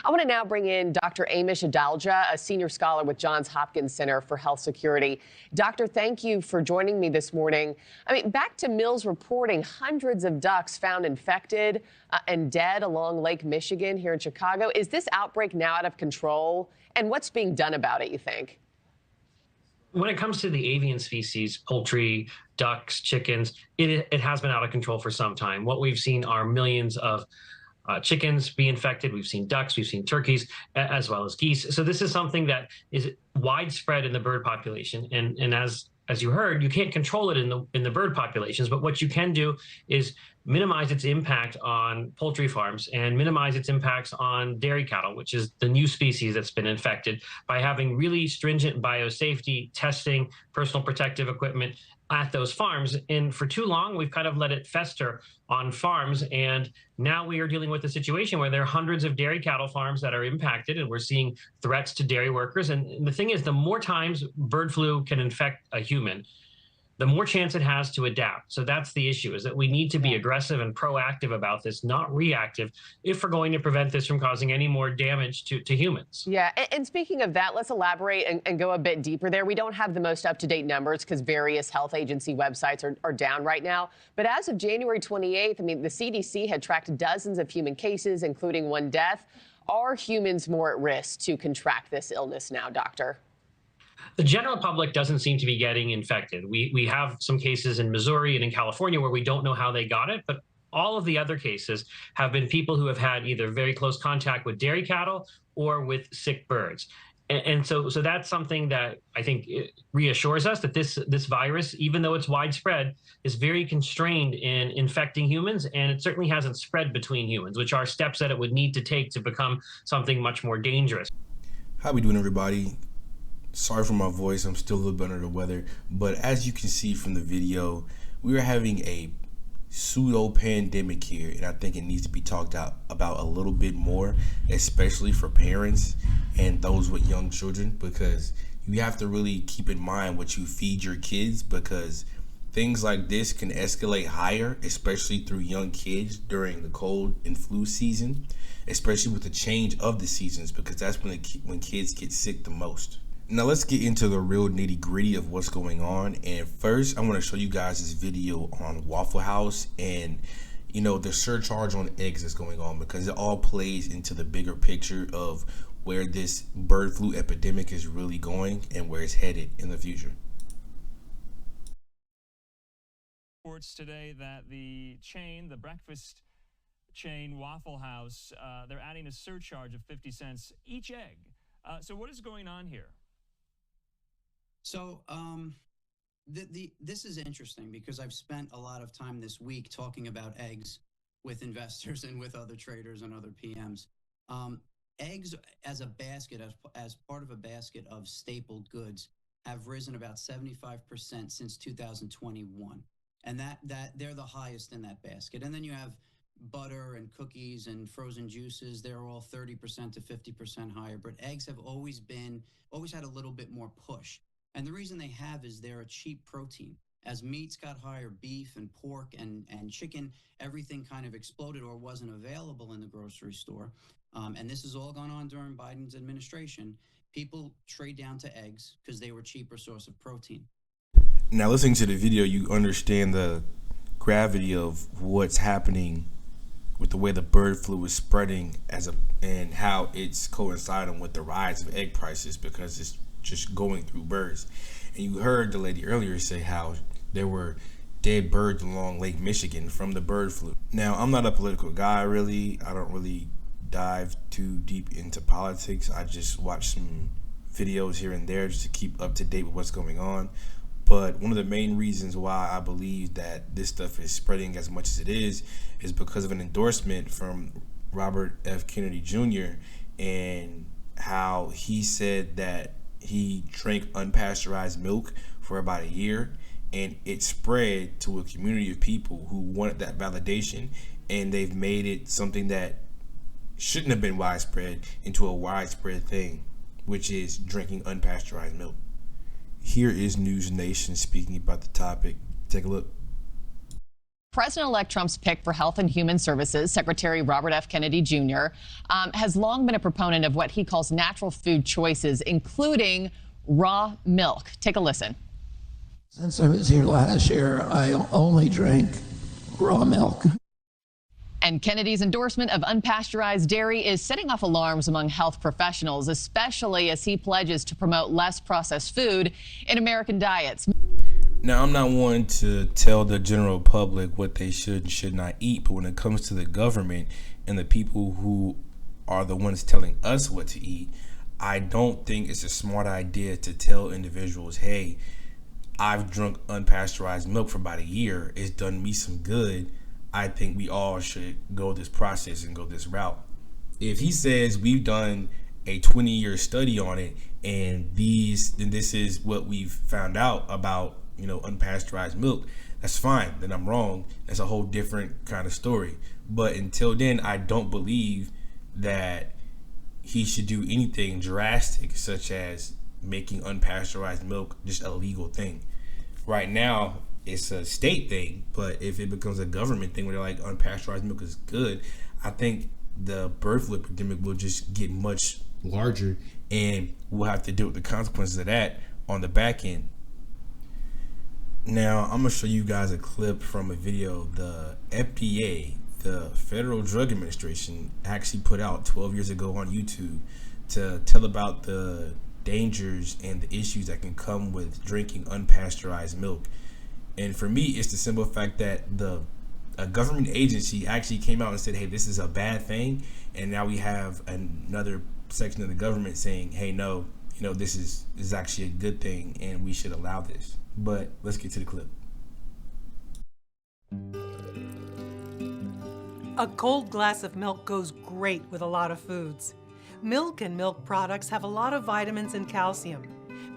I want to now bring in Dr. Amish Adalja, a senior scholar with Johns Hopkins Center for Health Security. Doctor, thank you for joining me this morning. Back to Mills reporting hundreds of ducks found infected and dead along Lake Michigan here in Chicago. Is this outbreak now out of control? And what's being done about it, you think? When it comes to the avian species, poultry, ducks, chickens, it has been out of control for some time. What we've seen are millions of chickens be infected. We've seen ducks, we've seen turkeys, as well as geese. So this is something that is widespread in the bird population. And as you heard, you can't control it in the bird populations, but what you can do is minimize its impact on poultry farms and minimize its impacts on dairy cattle, which is the new species that's been infected, by having really stringent biosafety testing, personal protective equipment at those farms. And for too long, we've kind of let it fester on farms. And now we are dealing with a situation where there are hundreds of dairy cattle farms that are impacted, and we're seeing threats to dairy workers. And the thing is, the more times bird flu can infect a human, the more chance it has to adapt. So that's the issue, is that we need to be aggressive and proactive about this, not reactive, if we're going to prevent this from causing any more damage to humans. Yeah, and speaking of that, let's elaborate and go a bit deeper there. We don't have the most up-to-date numbers because various health agency websites are down right now. But as of January 28th, the CDC had tracked dozens of human cases, including one death. Are humans more at risk to contract this illness now, doctor? The general public doesn't seem to be getting infected. We have some cases in Missouri and in California where we don't know how they got it, but all of the other cases have been people who have had either very close contact with dairy cattle or with sick birds. And so that's something that I think reassures us that this virus, even though it's widespread, is very constrained in infecting humans, and it certainly hasn't spread between humans, which are steps that it would need to take to become something much more dangerous. How we doing, everybody? Sorry for my voice, I'm still a little bit under the weather, but as you can see from the video, we are having a pseudo pandemic here, and I think it needs to be talked about a little bit more, especially for parents and those with young children, because you have to really keep in mind what you feed your kids, because things like this can escalate higher, especially through young kids during the cold and flu season, especially with the change of the seasons, because that's when kids get sick the most. Now let's get into the real nitty gritty of what's going on. And first, I want to show you guys this video on Waffle House and, the surcharge on eggs that's going on, because it all plays into the bigger picture of where this bird flu epidemic is really going and where it's headed in the future. Reports today that the breakfast chain Waffle House, they're adding a surcharge of 50 cents each egg. So what is going on here? So this is interesting because I've spent a lot of time this week talking about eggs with investors and with other traders and other PMs. Eggs as a basket, as part of a basket of staple goods, have risen about 75% since 2021, and that they're the highest in that basket. And then you have butter and cookies and frozen juices. They're all 30% to 50% higher. But eggs have always had a little bit more push. And the reason they have is they're a cheap protein. As meats got higher, beef and pork and chicken, everything kind of exploded or wasn't available in the grocery store. And this has all gone on during Biden's administration. People trade down to eggs because they were a cheaper source of protein. Now, listening to the video, you understand the gravity of what's happening with the way the bird flu is spreading and how it's coinciding with the rise of egg prices, because it's just going through birds. And you heard the lady earlier say how there were dead birds along Lake Michigan from the bird flu. Now, I'm not a political guy, really. I don't really dive too deep into politics. I just watch some videos here and there just to keep up to date with what's going on. But one of the main reasons why I believe that this stuff is spreading as much as it is because of an endorsement from Robert F. Kennedy Jr. and how he said that he drank unpasteurized milk for about a year, and it spread to a community of people who wanted that validation, and they've made it something that shouldn't have been widespread into a widespread thing, which is drinking unpasteurized milk. Here is News Nation speaking about the topic. Take a look. President-elect Trump's pick for Health and Human Services, Secretary Robert F. Kennedy Jr., has long been a proponent of what he calls natural food choices, including raw milk. Take a listen. Since I was here last year, I only drank raw milk. And Kennedy's endorsement of unpasteurized dairy is setting off alarms among health professionals, especially as he pledges to promote less processed food in American diets. Now, I'm not one to tell the general public what they should and should not eat, but when it comes to the government and the people who are the ones telling us what to eat, I don't think it's a smart idea to tell individuals, hey, I've drunk unpasteurized milk for about a year. It's done me some good. I think we all should go this process and go this route. If he says we've done a 20-year study on it and then this is what we've found out about, unpasteurized milk, that's fine. Then I'm wrong. That's a whole different kind of story. But until then, I don't believe that he should do anything drastic, such as making unpasteurized milk just a legal thing. Right now, it's a state thing, but if it becomes a government thing where they're like, unpasteurized milk is good, I think the bird flu epidemic will just get much larger, and we'll have to deal with the consequences of that on the back end. Now, I'm gonna show you guys a clip from a video the FDA, the Federal Drug Administration, actually put out 12 years ago on YouTube to tell about the dangers and the issues that can come with drinking unpasteurized milk. And for me, it's the simple fact that a government agency actually came out and said, hey, this is a bad thing. And now we have another section of the government saying, hey, no, this is actually a good thing and we should allow this. But let's get to the clip. A cold glass of milk goes great with a lot of foods. Milk and milk products have a lot of vitamins and calcium,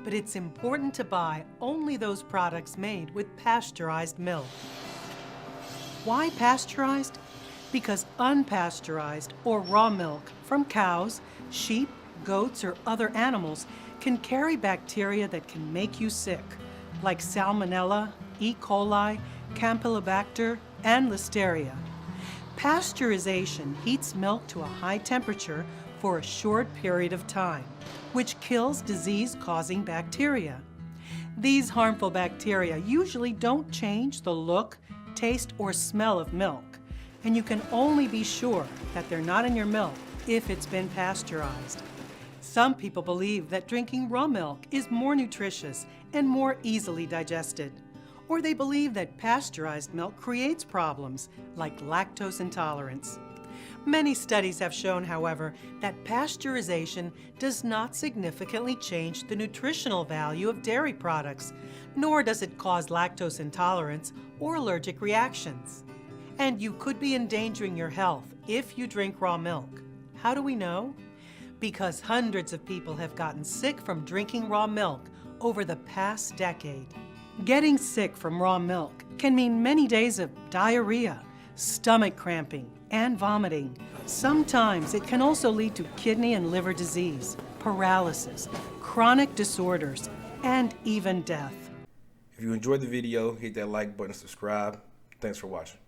but it's important to buy only those products made with pasteurized milk. Why pasteurized? Because unpasteurized or raw milk from cows, sheep, goats, or other animals can carry bacteria that can make you sick, like Salmonella, E. coli, Campylobacter, and Listeria. Pasteurization heats milk to a high temperature for a short period of time, which kills disease-causing bacteria. These harmful bacteria usually don't change the look, taste, or smell of milk, and you can only be sure that they're not in your milk if it's been pasteurized. Some people believe that drinking raw milk is more nutritious and more easily digested, or they believe that pasteurized milk creates problems like lactose intolerance. Many studies have shown, however, that pasteurization does not significantly change the nutritional value of dairy products, nor does it cause lactose intolerance or allergic reactions. And you could be endangering your health if you drink raw milk. How do we know? Because hundreds of people have gotten sick from drinking raw milk over the past decade. Getting sick from raw milk can mean many days of diarrhea, stomach cramping, and vomiting. Sometimes it can also lead to kidney and liver disease, paralysis, chronic disorders, and even death. If you enjoyed the video, hit that like button, subscribe. Thanks for watching.